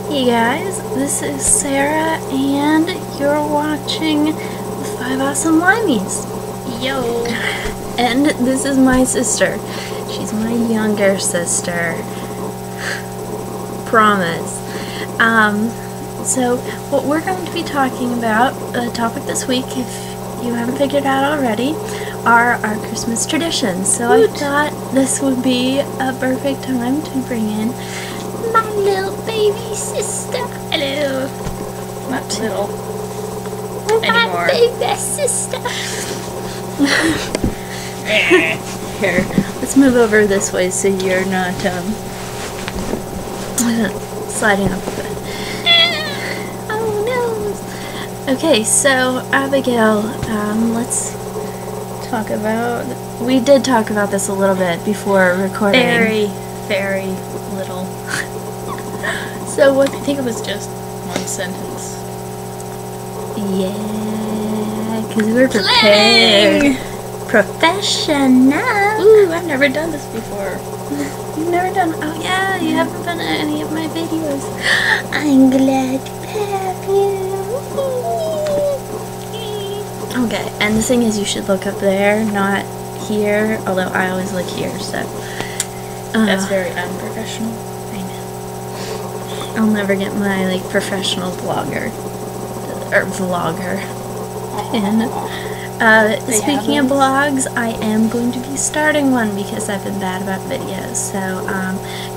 Hey guys, this is Sarah, and you're watching the 5 Awesome Limeys. Yo! And this is my sister. She's my younger sister. Promise. So what we're going to be talking about, the topic this week, if you haven't figured out already, are our Christmas traditions. So I thought this would be a perfect time to bring in my little baby sister. Hello. Not little. My baby sister. Here, let's move over this way so you're not sliding off the bed. Oh no. Okay, so Abigail, let's talk about. We did talk about this a little bit before recording. Very little. So what? I think it was just one sentence. Yeah, because we're prepared. Professional. Ooh, I've never done this before. You've never done. Oh yeah, you haven't been in any of my videos. I'm glad to have you. Okay, and the thing is, you should look up there, not here. Although I always look here, so That's very unprofessional. I know. I'll never get my like professional blogger or vlogger. And speaking of blogs, I am going to be starting one because I've been bad about videos. So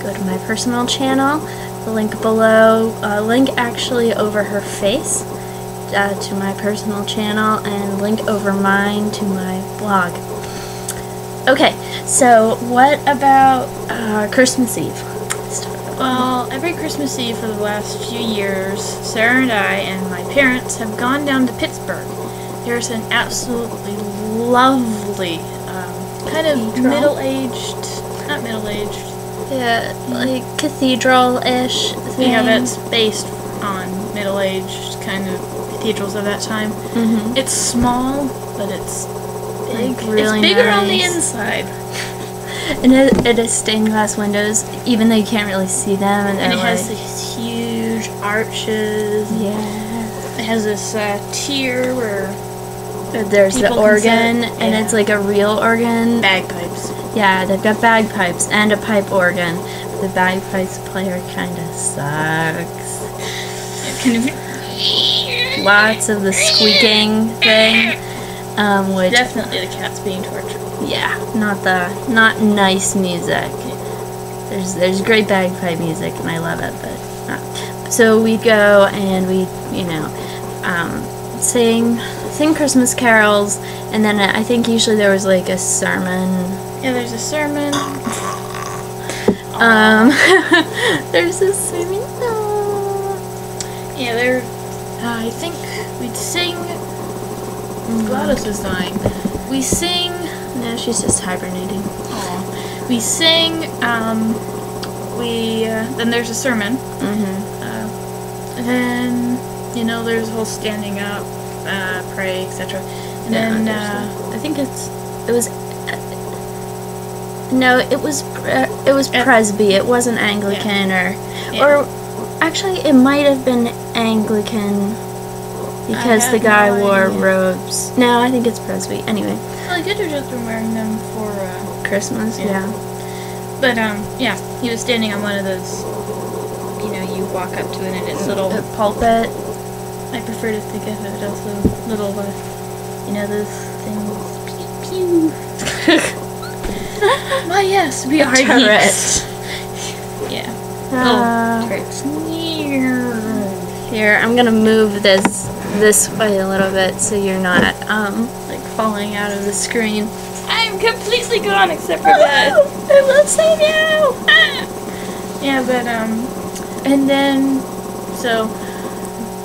go to my personal channel, the link below, link actually over her face to my personal channel, and link over mine to my blog. Okay, so what about Christmas Eve? Well, every Christmas Eve for the last few years, Sarah and I and my parents have gone down to Pittsburgh. There's an absolutely lovely, kind of middle-aged, not middle-aged. Yeah, like cathedral-ish thing. Yeah, that's based on middle-aged kind of cathedrals of that time. Mm-hmm. It's small, but it's big. Like, really it's bigger nice on the inside. And it has stained glass windows, even though you can't really see them. And it has like, these huge arches. Yeah. It has this tier where there's the people organ, can sit, and it's like a real organ. bagpipes. Yeah, they've got bagpipes and a pipe organ. But the bagpipes player kind of sucks. It kind of Lots of the squeaking thing, which definitely the cat's being tortured. yeah, not nice music. There's great bagpipe music and I love it, but not. So we'd go and we'd sing Christmas carols, and then I think usually there was like a sermon. Yeah, there's a sermon. There's a sermon. Yeah, there. I think we'd sing. Gladys is dying. We sing. No, she's just hibernating. Aw. We sing. Then there's a sermon. Mm-hmm. Then there's a whole standing up, pray, etc. And then I think it was Presby. It wasn't Anglican or actually it might have been Anglican because the guy wore robes. No, I think it's Presby. Anyway. Well, he could have just been wearing them for Christmas. Yeah. But yeah, he was standing on one of those. You walk up to it and it's little pulpit. I prefer to think of it as a little, those things. Pew, pew. Why, yes, we are geeks. Yeah. Little turrets. Here, I'm gonna move this way a little bit so you're not like falling out of the screen. I'm completely gone except for that. I will save you. Ah! Yeah, but and then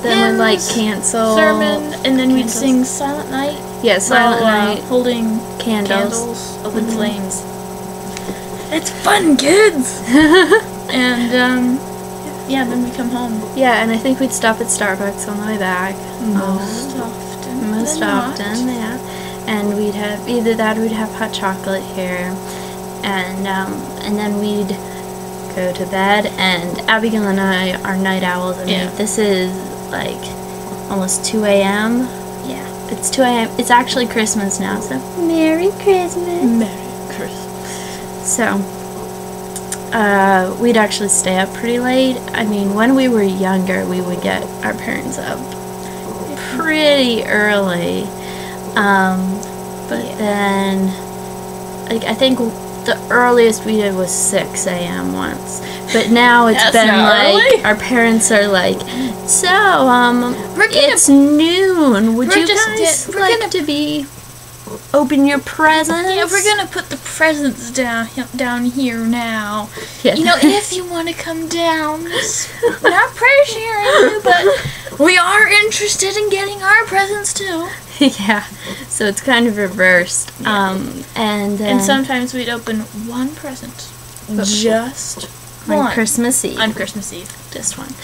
then we like cancel sermon, and then we'd sing Silent Night. Yeah, Silent Night, holding candles, open flames. It's fun, kids. And yeah, then we come home. Yeah, and I think we'd stop at Starbucks on the way back. Most often, yeah. And we'd have either that or we'd have hot chocolate here, and then we'd go to bed, and Abigail and I are night owls. I mean, this is like almost 2 a.m. Yeah. It's 2 a.m. It's actually Christmas now, so Merry Christmas. Merry Christmas. So, we'd actually stay up pretty late. I mean, when we were younger, we would get our parents up pretty early. But then, like, I think the earliest we did was 6 a.m. once. But now it's been like, early. our parents are like, so, it's noon. Would you guys like to be open your presents? Yeah, we're gonna put the presents down here now. Yeah. You know, if you want to come down, we're not pressuring you, but we are interested in getting our presents too. Yeah, so it's kind of reversed. And sometimes we'd open one present, just on one. Christmas Eve. On Christmas Eve. Just one.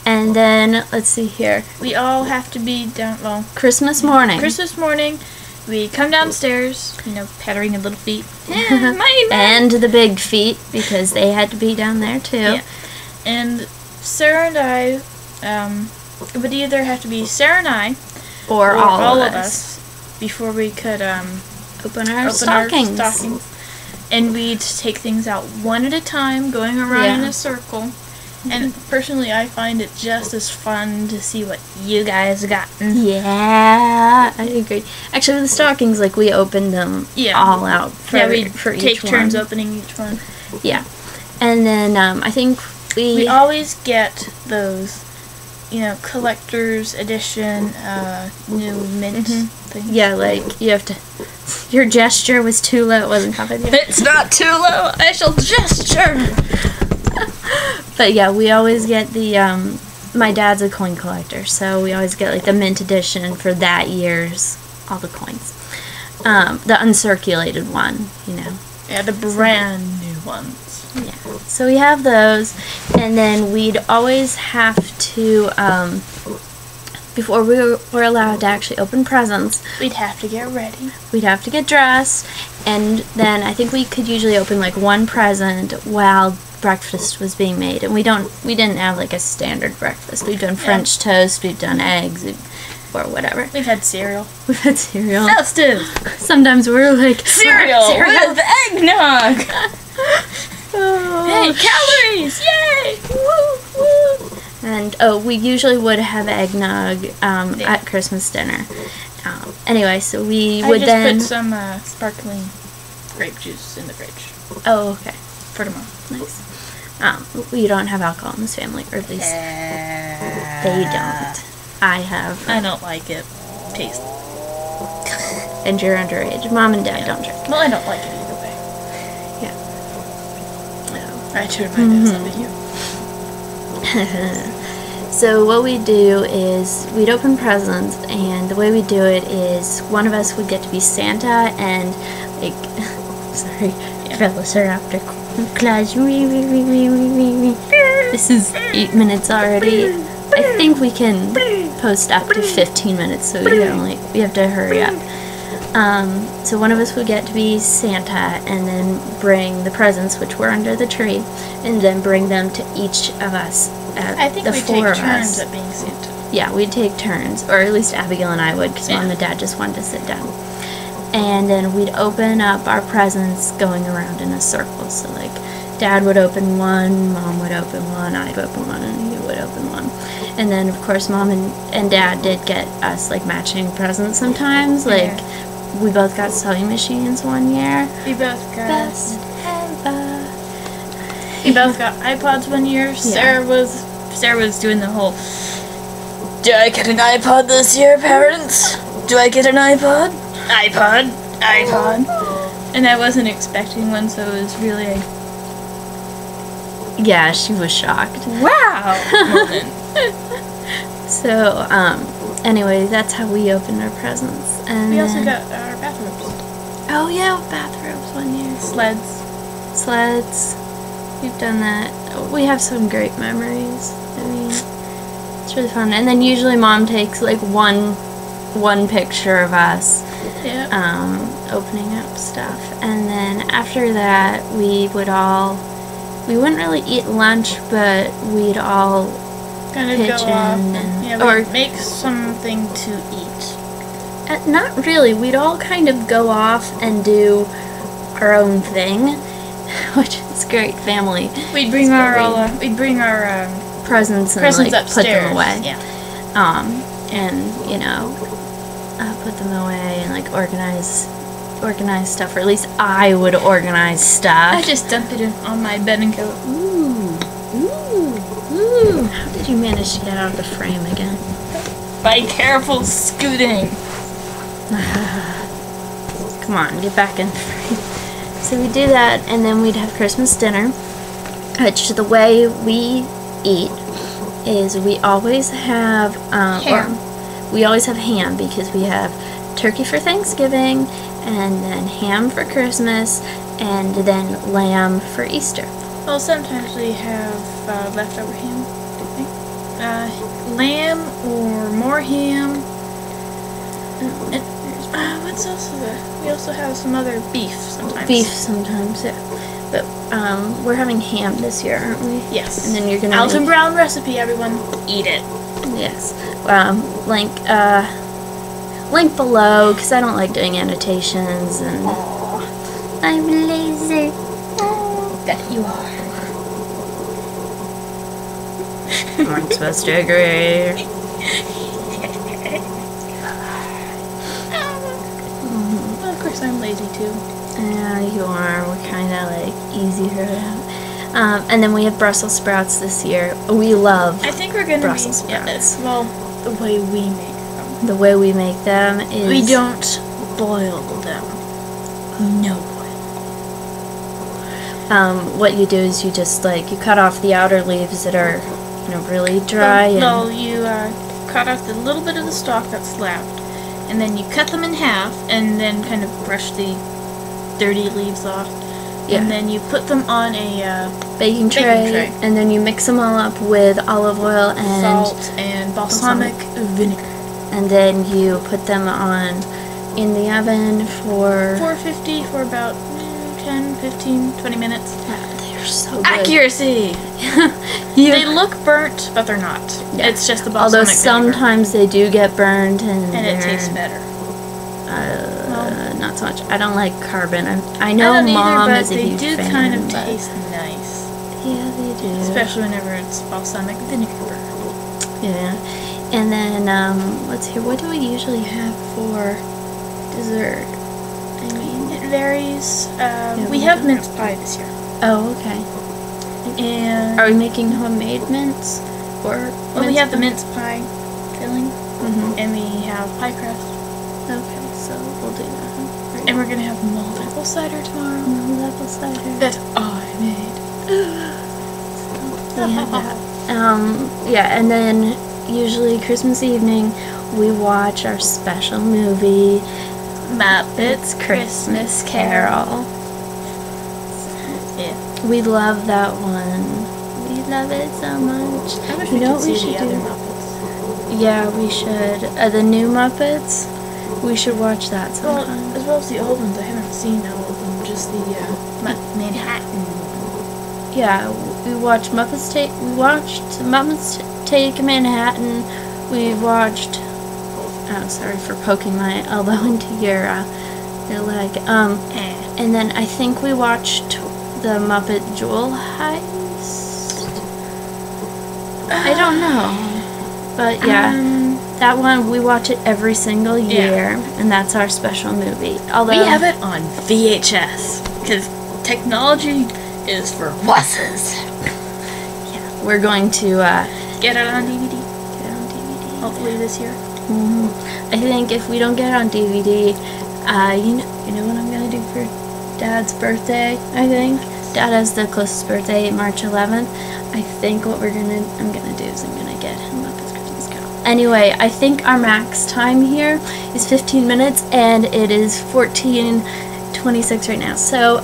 And then, let's see here. We all have to be down, well, Christmas morning. Christmas morning, we come downstairs, you know, pattering our little feet. Yeah, mine. And the big feet, because they had to be down there too. Yeah. And Sarah and I, it would either have to be Sarah and I, or all of us, before we could open our stockings. And we'd take things out one at a time, going around in a circle. And personally, I find it just as fun to see what you guys gotten. Yeah, I agree. Actually, the stockings, like, we opened them all out for each one. Take turns opening each one. Yeah. And then I think we always get those, you know, collector's edition, new mint things. Yeah, like, you have to... Your gesture was too low. It wasn't covered yet. It's not too low. I shall gesture. But yeah, we always get the, my dad's a coin collector, so we always get, like, the mint edition for that year's, all the coins. The uncirculated one, you know. Yeah, the brand new ones. Yeah. So we have those, and then we'd always have to, before we were allowed to actually open presents, we'd have to get ready. We'd have to get dressed, and then I think we could usually open, like, one present while breakfast was being made. And we didn't have, like, a standard breakfast. We've done French toast, we've done eggs, or whatever. We've had cereal. We've had cereal. Festive. Sometimes we're like, cereal with eggnog. Hey, calories! Yay! Woo, woo. And we usually would have eggnog at Christmas dinner. Anyway, so we would then put some sparkling grape juice in the fridge. Oh, okay. For tomorrow. Nice. We don't have alcohol in this family, or at least they don't. I have. I don't like it. Taste. And you're underage. Mom and Dad don't drink. Well, I don't like it either way. Yeah. I turned my nose up at you. So what we do is we'd open presents, and the way we do it is one of us would get to be Santa, and like, sorry, Velociraptor class. This is 8 minutes already. I think we can post up to 15 minutes, so we have to hurry up. So one of us would get to be Santa, and then bring the presents, which were under the tree, and then bring them to each of us. I think we take turns at being Santa. Yeah, we'd take turns, or at least Abigail and I would, because Mom and Dad just wanted to sit down. And then we'd open up our presents going around in a circle. So, like, Dad would open one, Mom would open one, I'd open one, and you would open one. And then, of course, Mom and Dad did get us, like, matching presents sometimes. Like, we both got sewing machines one year. We both got... Best ever. We both got iPods one year. Sarah was doing the whole, do I get an iPod this year, parents? Do I get an iPod? iPod. And I wasn't expecting one, so it was really Yeah, she was shocked. Wow! So, anyway, that's how we opened our presents. And we also got our bathrobes. Oh yeah, bathrobes one year. Sleds. We've done that. We have some great memories. I mean, it's really fun. And then usually Mom takes, like, one picture of us opening up stuff, and then after that we would all we wouldn't really eat lunch, but we'd all kind of pitch go in off. and Yeah, or we'd make something to eat. not really. We'd all kind of go off and do our own thing, which is great. Family. We'd bring our presents and presents like upstairs. put them away. Yeah. And you know, put them away and like organize stuff, or at least I would organize stuff. I just dump it on my bed and go, Ooh. How did you manage to get out of the frame again? by careful scooting. Come on, get back in the frame. So we do that, and then we'd have Christmas dinner, which the way we eat is we always have Ham. we always have ham, because we have turkey for Thanksgiving, and then ham for Christmas, and then lamb for Easter. Well, sometimes we have leftover ham, I think. Lamb or more ham. And, what's also there? We also have some other beef sometimes. Beef sometimes, yeah. But we're having ham this year, aren't we? Yes. And then you're gonna Alton make- Brown recipe, everyone. Eat it. Yes. Link below, because I don't like doing annotations, and I'm lazy. That you are. I'm supposed to agree. Well, of course, I'm lazy too. Yeah, you are. We're kind of like easier. And then we have Brussels sprouts this year. We love I think we're gonna Brussels be. Yeah, sprouts. well, the way we make them. The way we make them is We don't boil them. No boil. What you do is you just you cut off the outer leaves that are really dry. Well, you cut off the little bit of the stalk that's left, and then you cut them in half, and then kind of brush the dirty leaves off. Yeah. And then you put them on a baking tray, and then you mix them all up with olive oil and salt and balsamic vinegar. and then you put them in the oven for 450 for about 10, 15, 20 minutes. They're so good. Accuracy! They look burnt, but they're not. Yeah. It's just the Although balsamic vinegar. sometimes they do get burned, and it tastes better. Not so much. I don't like carbon. I know I don't Mom either, is a but huge they do fan. kind of but- taste nice. Yeah, they do. Especially whenever it's balsamic vinegar. Yeah. And then, let's see, what do we usually have for dessert? I mean, It varies. We we have don't. mince pie this year. oh, okay. And Are we making homemade mince? Or well, we have the mince pie filling, Mm-hmm. and we have pie crust. Okay, so we'll do that. And we're gonna have mulled apple cider tomorrow. No apple cider. That I made. We have that. Yeah, and then usually Christmas evening we watch our special movie, Muppets Christmas Carol. Yeah. We love that one. We love it so much. I wish You we know could what we see the should other do? Muppets. Yeah, we should. The new Muppets. We should watch that Well, sometime. as well as the old ones. I haven't seen all of them. Just the Manhattan. Yeah, we watched Muppets Take. We watched Muppets Take Manhattan. We watched. Oh, sorry for poking my elbow into your leg. And then I think we watched the Muppet Jewel Heist. I don't know, but yeah, that one we watch it every single year, and that's our special movie. Although We have it on VHS because technology is for wusses. we're going to Get it on DVD. get it on DVD. Hopefully this year. I think if we don't get it on DVD, you know what I'm gonna do for Dad's birthday. I think Dad has the closest birthday, March 11th. I think what I'm gonna do is I'm gonna get him Muppets Christmas Carol. Anyway, I think our max time here is 15 minutes, and it is 14:26 right now. So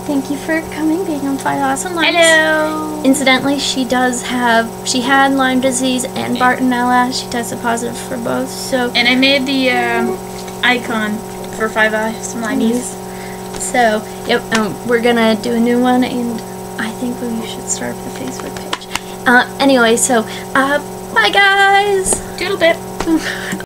thank you for coming, being on 5 Awesome Lives. Hello. Incidentally, she had Lyme disease and Bartonella. She tested positive for both, so And I made the icon for 5 Eyes from Limeys. So, yep, we're gonna do a new one, and I think we should start the Facebook page. Anyway, so, bye guys!